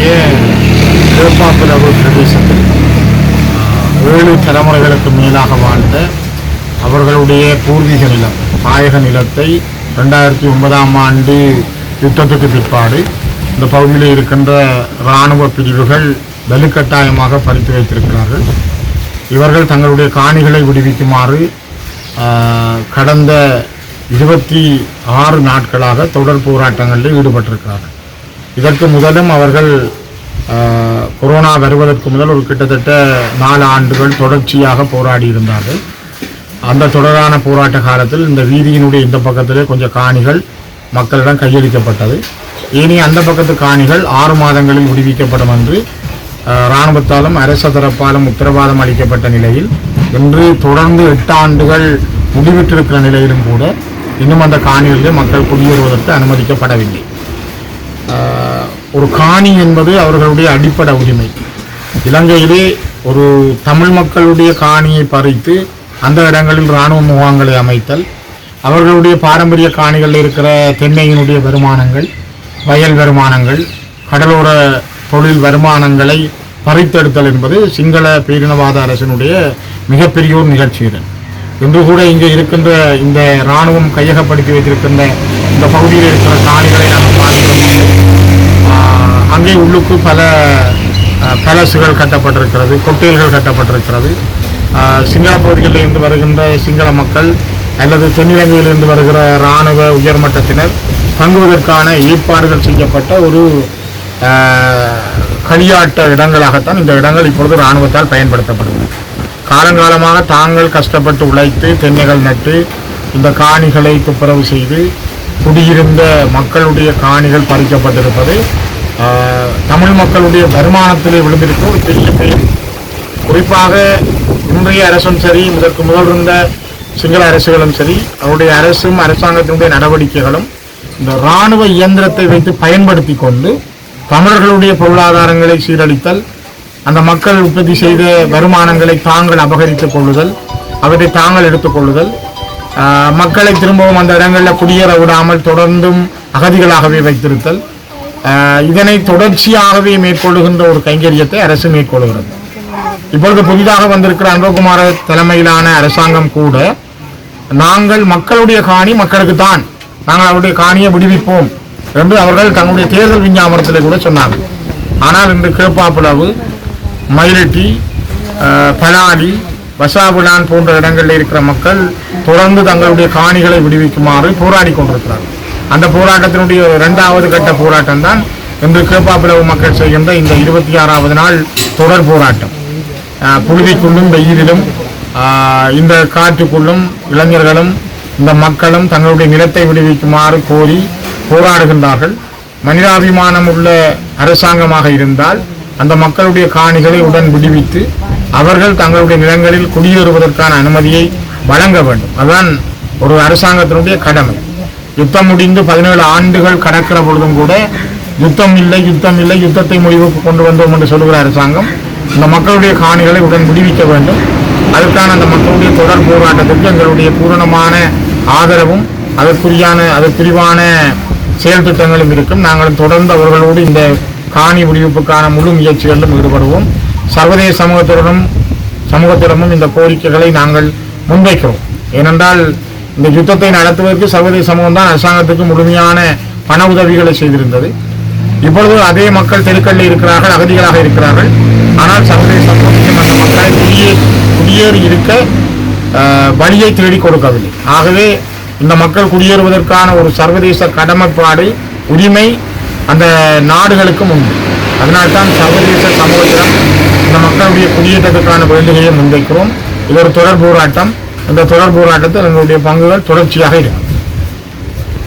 மாகாணத்தினுடைய கேப்பாப்புலவு பிரதேசத்தில் 7 தலைமுறைகளுக்கு மேலாக வாழ்ந்த அவர்களுடைய பூர்வீக நிலம் தாயக நிலத்தை 2009ஆம் ஆண்டு யுத்தத்துக்கு பிற்பாடு இந்த பகுதியில் இருக்கின்ற இராணுவ பிரிவுகள் வலுக்கட்டாயமாக பறித்து வைத்திருக்கிறார்கள். இவர்கள் தங்களுடைய காணிகளை விடுவிக்குமாறு கடந்த 26 நாட்களாக தொடர் போராட்டங்களில் ஈடுபட்டிருக்கிறார்கள். இதற்கு முதலும் அவர்கள் கொரோனா வருவதற்கு முதல் ஒரு கிட்டத்தட்ட 4 ஆண்டுகள் தொடர்ச்சியாக போராடி இருந்தார்கள். அந்த தொடரான போராட்ட காலத்தில் இந்த வீதியினுடைய இந்த பக்கத்திலே கொஞ்சம் காணிகள் மக்களிடம் கையளிக்கப்பட்டது. இனி அந்த பக்கத்து காணிகள் 6 மாதங்களில் விடுவிக்கப்படும் என்று இராணுவத்தாலும் அரச தரப்பாலும் உத்தரவாதம் அளிக்கப்பட்ட நிலையில் இன்று தொடர்ந்து 8 ஆண்டுகள் முடிவிட்டிருக்கிற நிலையிலும் கூட இன்னும் அந்த காணிகளிலே மக்கள் குடியேறுவதற்கு அனுமதிக்கப்படவில்லை. ஒரு காணி என்பது அவர்களுடைய அடிப்படை உரிமை. இலங்கையிலே ஒரு தமிழ் மக்களுடைய காணியை பறித்து அந்த இடங்களில் இராணுவ முகாம்களை அமைத்தல், அவர்களுடைய பாரம்பரிய காணிகளில் இருக்கிற தென்னையினுடைய வருமானங்கள், வயல் வருமானங்கள், கடலோர தொழில் வருமானங்களை பறித்தெடுத்தல் என்பது சிங்கள பேரினவாத அரசினுடைய மிகப்பெரிய ஒரு நிகழ்ச்சியுடன் இன்று கூட இங்கே இருக்கின்ற இந்த இராணுவம் கையகப்படுத்தி வைத்திருக்கின்ற இந்த பகுதியில் இருக்கிற காணிகளை நாங்கள் பார்க்கிறோம். அங்கே உள்ளுக்கு பல பேலஸுகள் கட்டப்பட்டிருக்கிறது, கொட்டேல்கள் கட்டப்பட்டிருக்கிறது. சிங்கள பகுதிகளில் இருந்து வருகின்ற சிங்கள மக்கள் அல்லது தென்னிலங்கையிலிருந்து வருகிற இராணுவ உயர்மட்டத்தினர் தங்குவதற்கான ஏற்பாடுகள் செய்யப்பட்ட ஒரு களியாட்ட இடங்களாகத்தான் இந்த இடங்கள் இப்பொழுது இராணுவத்தால் பயன்படுத்தப்படுகிறது. காலங்காலமாக தாங்கள் கஷ்டப்பட்டு உழைத்து தென்னைகள் நட்டு இந்த காணிகளை துப்புரவு செய்து குடியிருந்த மக்களுடைய காணிகள் பறிக்கப்பட்டிருப்பது தமிழ் மக்களுடைய வருமானத்திலே விழுந்திருக்க ஒரு பெரிய பெயர். குறிப்பாக இன்றைய அரசும் சரி, இதற்கு முதல் இருந்த சிங்கள அரசுகளும் சரி, அவருடைய அரசும் அரசாங்கத்தினுடைய நடவடிக்கைகளும் இந்த இராணுவ இயந்திரத்தை வைத்து பயன்படுத்தி கொண்டு தமிழர்களுடைய பொருளாதாரங்களை சீரழித்தல், அந்த மக்கள் உற்பத்தி செய்த வருமானங்களை தாங்கள் அபகரித்துக் கொள்ளுதல், அவற்றை தாங்கள் எடுத்துக்கொள்ளுதல், மக்களை திரும்பவும் அந்த இடங்களில் குடியேற விடாமல் தொடர்ந்தும் அகதிகளாகவே வைத்திருத்தல், இதனை தொடர்ச்சியாகவே மேற்கொள்ளுகின்ற ஒரு கைங்கரியத்தை அரசு மேற்கொள்கிறது. இப்பொழுது புதிதாக வந்திருக்கிற அன்பகுமார தலைமையிலான அரசாங்கம் கூட நாங்கள் மக்களுடைய காணி மக்களுக்குத்தான், நாங்கள் அவருடைய காணியை விடுவிப்போம் என்று அவர்கள் தங்களுடைய தேர்தல் விஞ்ஞாபனத்தில் கூட சொன்னார்கள். ஆனால் இன்று கேப்பாப்புலவு, மயிலட்டி, பலாலி, வசாபுலான் போன்ற இடங்களில் இருக்கிற மக்கள் தொடர்ந்து தங்களுடைய காணிகளை விடுவிக்குமாறு போராடி கொண்டிருக்கிறார்கள். அந்த போராட்டத்தினுடைய 2வது கட்ட போராட்டம் தான் இன்று கேப்பாப்புலவு மக்கள் செய்கின்ற இந்த 26வது நாள் தொடர் போராட்டம். புழுதிக்குள்ளும் வெயிலிலும் இந்த காற்றுக்குள்ளும் இளைஞர்களும் இந்த மக்களும் தங்களுடைய நிலத்தை விடுவிக்குமாறு கோரி போராடுகின்றார்கள். மனிதாபிமானம் உள்ள அரசாங்கமாக இருந்தால் அந்த மக்களுடைய காணிகளை உடன் விடுவித்து அவர்கள் தங்களுடைய நிலங்களில் குடியேறுவதற்கான அனுமதியை வழங்க வேண்டும். அதுதான் ஒரு அரசாங்கத்தினுடைய கடமை. யுத்தம் முடிந்து 17 ஆண்டுகள் கடக்கிற பொழுதும் கூட யுத்தம் இல்லை, யுத்தம் இல்லை, யுத்தத்தை முடிவுக்கு கொண்டு வந்தோம் என்று சொல்லுகிற அரசாங்கம் இந்த மக்களுடைய காணிகளை உடன் விடுவிக்க வேண்டும். அதற்கான அந்த மக்களுடைய தொடர் போராட்டத்திற்கு எங்களுடைய பூரணமான ஆதரவும் அதற்குரிவான செயல் திட்டங்களும் இருக்கும். நாங்கள் தொடர்ந்து அவர்களோடு இந்த காணி விடுவிப்புக்கான முழு முயற்சிகளிலும் ஈடுபடுவோம். சர்வதேச சமூகத்திடமும் இந்த கோரிக்கைகளை நாங்கள் முன்வைக்கிறோம். ஏனென்றால் இந்த யுத்தத்தை நடத்துவதற்கு சர்வதேச சமூகம் தான் அரசாங்கத்துக்கு முழுமையான பண உதவிகளை செய்திருந்தது. இப்பொழுது அதே மக்கள் தெருக்களில் இருக்கிறார்கள், அகதிகளாக இருக்கிறார்கள். ஆனால் சர்வதேச சமூகம் அந்த மக்களை குடியேறி இருக்க வழியை தேடி கொடுக்கவில்லை. ஆகவே இந்த மக்கள் குடியேறுவதற்கான ஒரு சர்வதேச கடமைப்பாடு, உரிமை அந்த நாடுகளுக்கும் உண்டு. அதனால்தான் சர்வதேச சமூகத்திடம் இந்த மக்களுடைய குடியேற்றத்துக்கான வேண்டுகையை முன்வைக்கிறோம். இது ஒரு தொடர் போராட்டம். இந்த தொடர் போராட்டத்தில் எங்களுடைய பங்குகள் தொடர்ச்சியாக இருக்கும்.